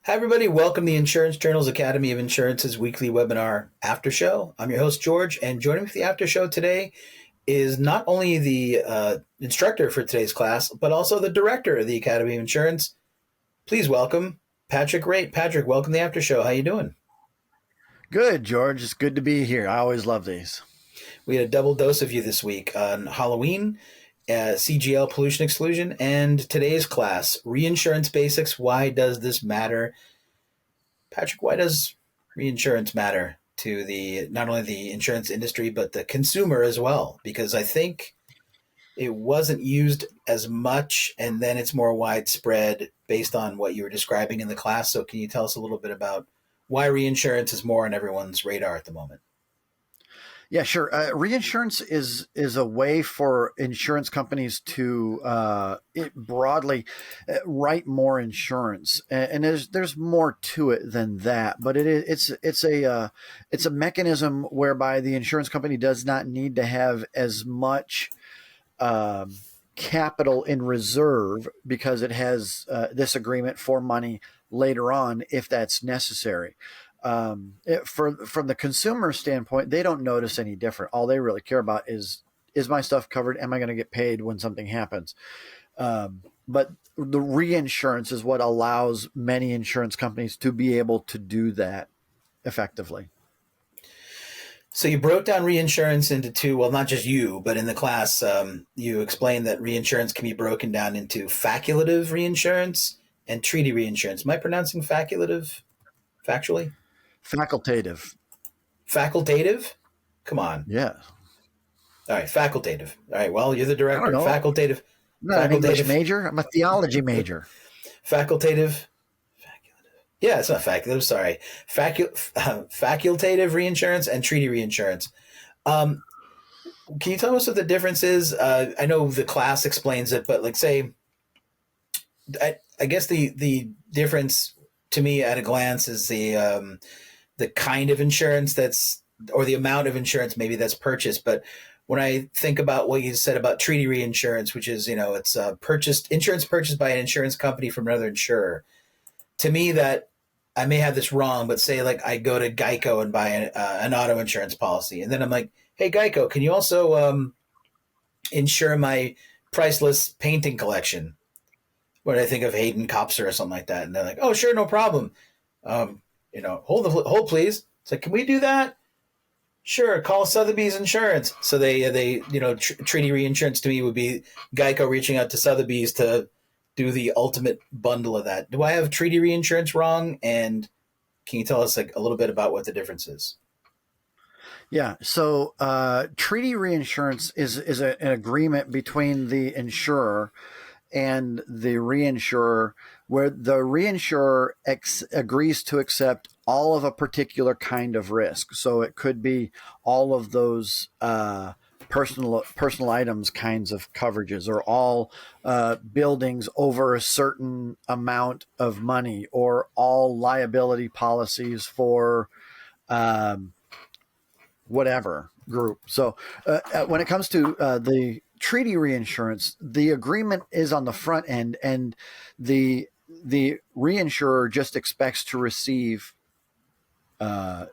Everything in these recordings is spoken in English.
Hi, everybody. Welcome to the Insurance Journal's Academy of Insurance's weekly webinar after show. I'm your host, George, and joining me for the after show today is not only the instructor for today's class, but also the director of the Academy of Insurance. Please welcome Patrick Rate. Patrick, welcome to the after show. How you doing? Good, George. It's good to be here. I always love these. We had a double dose of you this week on Halloween, CGL pollution exclusion, and today's class, reinsurance basics. Why does this matter? Patrick, why does reinsurance matter to the not only the insurance industry but the consumer as well? Because I think it wasn't used as much, and then it's more widespread based on what you were describing in the class. So, can you tell us a little bit about why reinsurance is more on everyone's radar at the moment? Yeah, sure. Reinsurance is a way for insurance companies to broadly write more insurance, and there's more to it than that. But it's a mechanism whereby the insurance company does not need to have as much capital in reserve because it has this agreement for money later on if that's necessary. From the consumer standpoint, they don't notice any different. All they really care about is my stuff covered? Am I going to get paid when something happens? But the reinsurance is what allows many insurance companies to be able to do that effectively. So you broke down reinsurance into two, well, not just you, but in the class, you explained that reinsurance can be broken down into facultative reinsurance and treaty reinsurance. Am I pronouncing facultative factually? Facultative. Facultative? Come on. Yeah. All right, facultative. All right, well, you're the I director. don't know. Facultative. I'm not an English Facultative. major. I'm a theology major. Facultative. Yeah, it's not facultative. Sorry. Facultative reinsurance and treaty reinsurance. Um, can you tell us what the difference is? I know the class explains it, but like say, I guess the difference to me at a glance is the kind of insurance that's or the amount of insurance maybe that's purchased. But when I think about what you said about treaty reinsurance, which is it's insurance purchased by an insurance company from another insurer. To me, that I may have this wrong, but say like I go to Geico and buy an auto insurance policy, and then I'm like, hey Geico, can you also insure my priceless painting collection? What I think of Hayden Copser or something like that, and they're like, oh sure, no problem. Hold please. It's like, can we do that? Sure, call Sotheby's Insurance. So they treaty reinsurance to me would be Geico reaching out to Sotheby's to do the ultimate bundle of that. Do I have treaty reinsurance wrong? And can you tell us like a little bit about what the difference is? Yeah. So treaty reinsurance is an agreement between the insurer and the reinsurer, where the reinsurer agrees to accept all of a particular kind of risk. So it could be all of those personal items kinds of coverages, or all buildings over a certain amount of money, or all liability policies for whatever group. So when it comes to the treaty reinsurance, the agreement is on the front end, and the reinsurer just expects to receive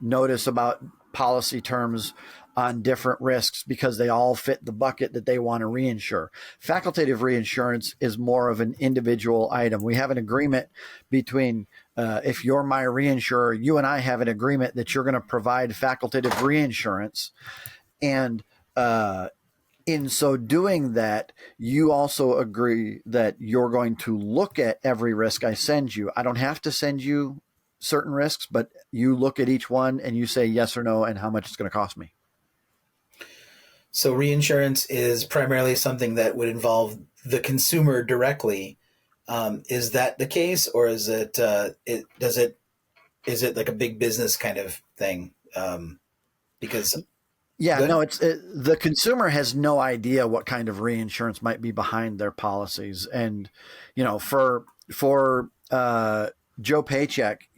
notice about policy terms on different risks because they all fit the bucket that they want to reinsure. Facultative reinsurance is more of an individual item. We have an agreement between, if you're my reinsurer, you and I have an agreement that you're going to provide facultative reinsurance. And in so doing that, you also agree that you're going to look at every risk I send you. I don't have to send you certain risks, but you look at each one and you say yes or no and how much it's going to cost me. So reinsurance is primarily something that would involve the consumer directly. Is that the case, or is it is it like a big business kind of thing? Because yeah, good? no, the consumer has no idea what kind of reinsurance might be behind their policies, and for Joe Paycheck,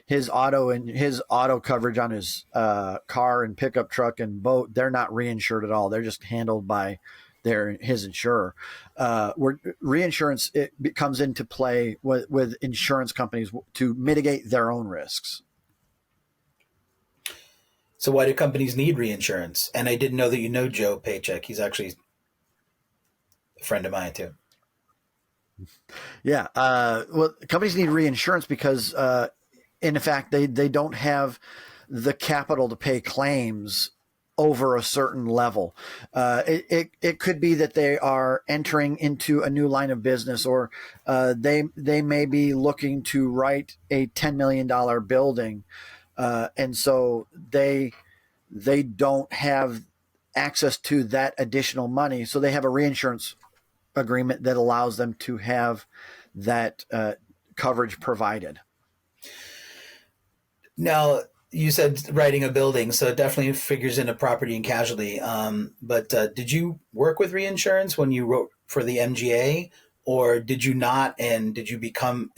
his auto coverage on his car and pickup truck and boat, they're not reinsured at all. They're just handled by his insurer. Where reinsurance comes into play with insurance companies to mitigate their own risks. So why do companies need reinsurance? And I didn't know that you know Joe Paycheck. He's actually a friend of mine too. Yeah. Well, companies need reinsurance because, in fact, they don't have the capital to pay claims over a certain level. It could be that they are entering into a new line of business, or they may be looking to write a $10 million building, and so they don't have access to that additional money. So they have a reinsurance agreement that allows them to have that coverage provided. Now, you said writing a building, so it definitely figures into property and casualty. But did you work with reinsurance when you wrote for the MGA, or did you not? And did you become?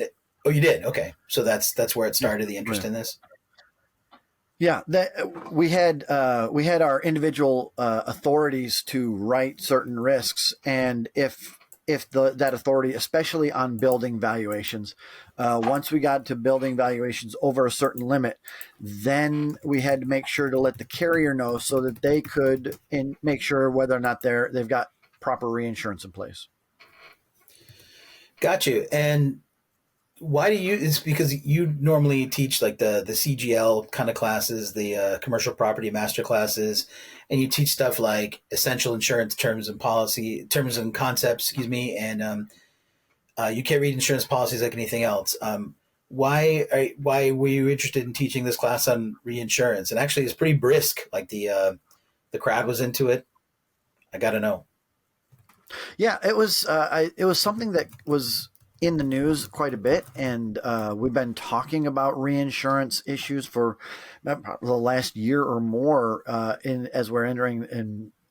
Oh, you did. Okay, so that's where it started, the interest in this. Yeah, we had our individual authorities to write certain risks, and if that authority, especially on building valuations, once we got to building valuations over a certain limit, then we had to make sure to let the carrier know so that they could make sure whether or not they've got proper reinsurance in place. Got you. And why do you? It's because you normally teach like the CGL kind of classes, the commercial property master classes, and you teach stuff like essential insurance terms and concepts. Excuse me, and you can't read insurance policies like anything else. Why were you interested in teaching this class on reinsurance? And actually, it's pretty brisk. Like the crowd was into it. I got to know. Yeah, it was something that was in the news quite a bit, and we've been talking about reinsurance issues for the last year or more as we're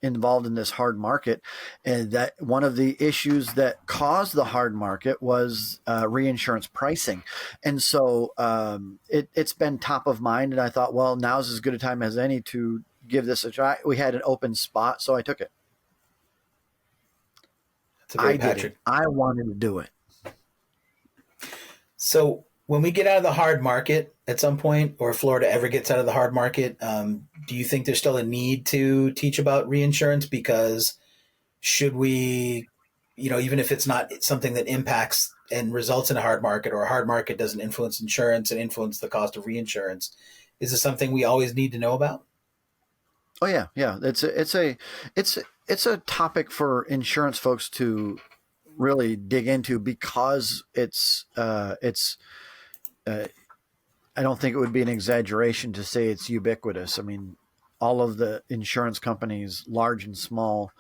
involved in this hard market. And that one of the issues that caused the hard market was reinsurance pricing. And so it's been top of mind, and I thought, well, now's as good a time as any to give this a try. We had an open spot, so I took it. I did it. I wanted to do it. So when we get out of the hard market at some point, or Florida ever gets out of the hard market, do you think there's still a need to teach about reinsurance? Because should we, even if it's not something that impacts and results in a hard market, or a hard market doesn't influence insurance and influence the cost of reinsurance, is this something we always need to know about? Oh yeah. It's a topic for insurance folks to really dig into, because I don't think it would be an exaggeration to say it's ubiquitous. I mean, all of the insurance companies, large and small,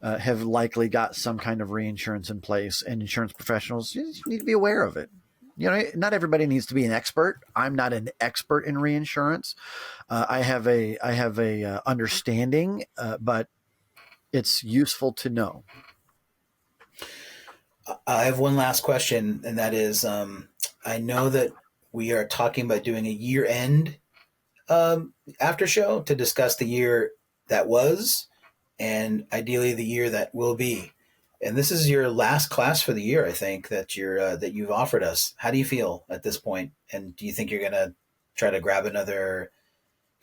have likely got some kind of reinsurance in place, and insurance professionals, you need to be aware of it. Not everybody needs to be an expert. I'm not an expert in reinsurance. I have a understanding, but it's useful to know. I have one last question, and that is, I know that we are talking about doing a year-end after show to discuss the year that was, and ideally the year that will be. And this is your last class for the year, I think, that you've offered us. How do you feel at this point? And do you think you're going to try to grab another?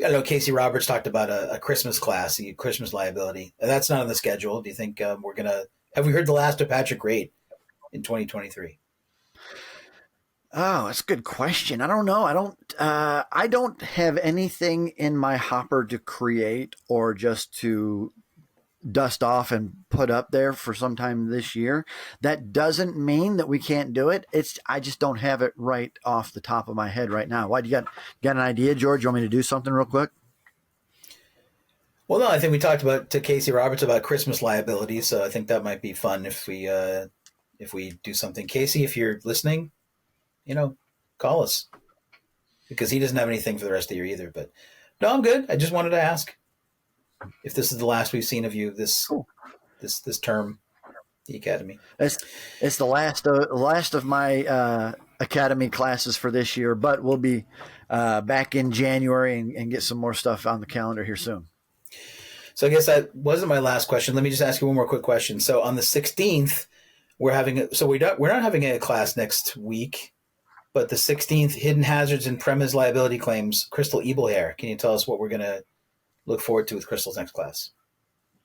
I know Casey Roberts talked about a Christmas class, a Christmas liability. And that's not on the schedule. Do you think we're going to? Have we heard the last of Patrick Rate in 2023? Oh, that's a good question. I don't know. I don't have anything in my hopper to create or just to dust off and put up there for sometime this year. That doesn't mean that we can't do it. I just don't have it right off the top of my head right now. Why, do you got an idea, George? You want me to do something real quick? Well, no, I think we talked to Casey Roberts about Christmas liability, so I think that might be fun if we do something. Casey, if you're listening, call us, because he doesn't have anything for the rest of the year either. But no, I'm good. I just wanted to ask if this is the last we've seen of you this term, the academy. It's the last of my academy classes for this year, but we'll be back in January and get some more stuff on the calendar here soon. So I guess that wasn't my last question. Let me just ask you one more quick question. So on the 16th, we're not having a class next week, but the 16th, hidden hazards and premise liability claims, Crystal Ebelhair. Can you tell us what we're going to look forward to with Crystal's next class?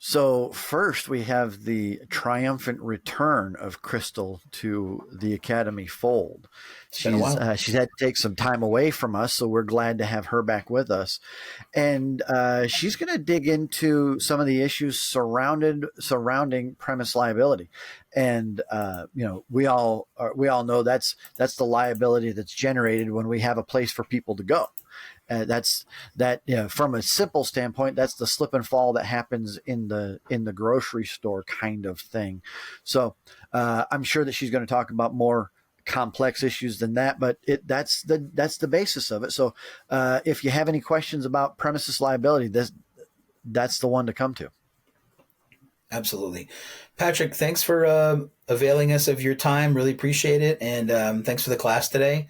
So first, we have the triumphant return of Crystal to the Academy fold. It's been a while. She's had to take some time away from us, so we're glad to have her back with us. And she's going to dig into some of the issues surrounding premise liability. And we all know that's the liability that's generated when we have a place for people to go. From a simple standpoint, that's the slip and fall that happens in the grocery store kind of thing. So I'm sure that she's going to talk about more complex issues than that, but that's the basis of it. So if you have any questions about premises liability, that's the one to come to. Absolutely. Patrick, thanks for availing us of your time. Really appreciate it. And thanks for the class today.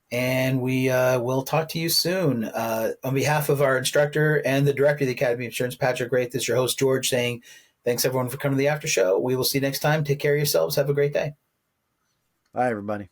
And we will talk to you soon. On behalf of our instructor and the director of the Academy of Insurance, Patrick Wraith, this is your host, George, saying thanks, everyone, for coming to the after show. We will see you next time. Take care of yourselves. Have a great day. Bye, everybody.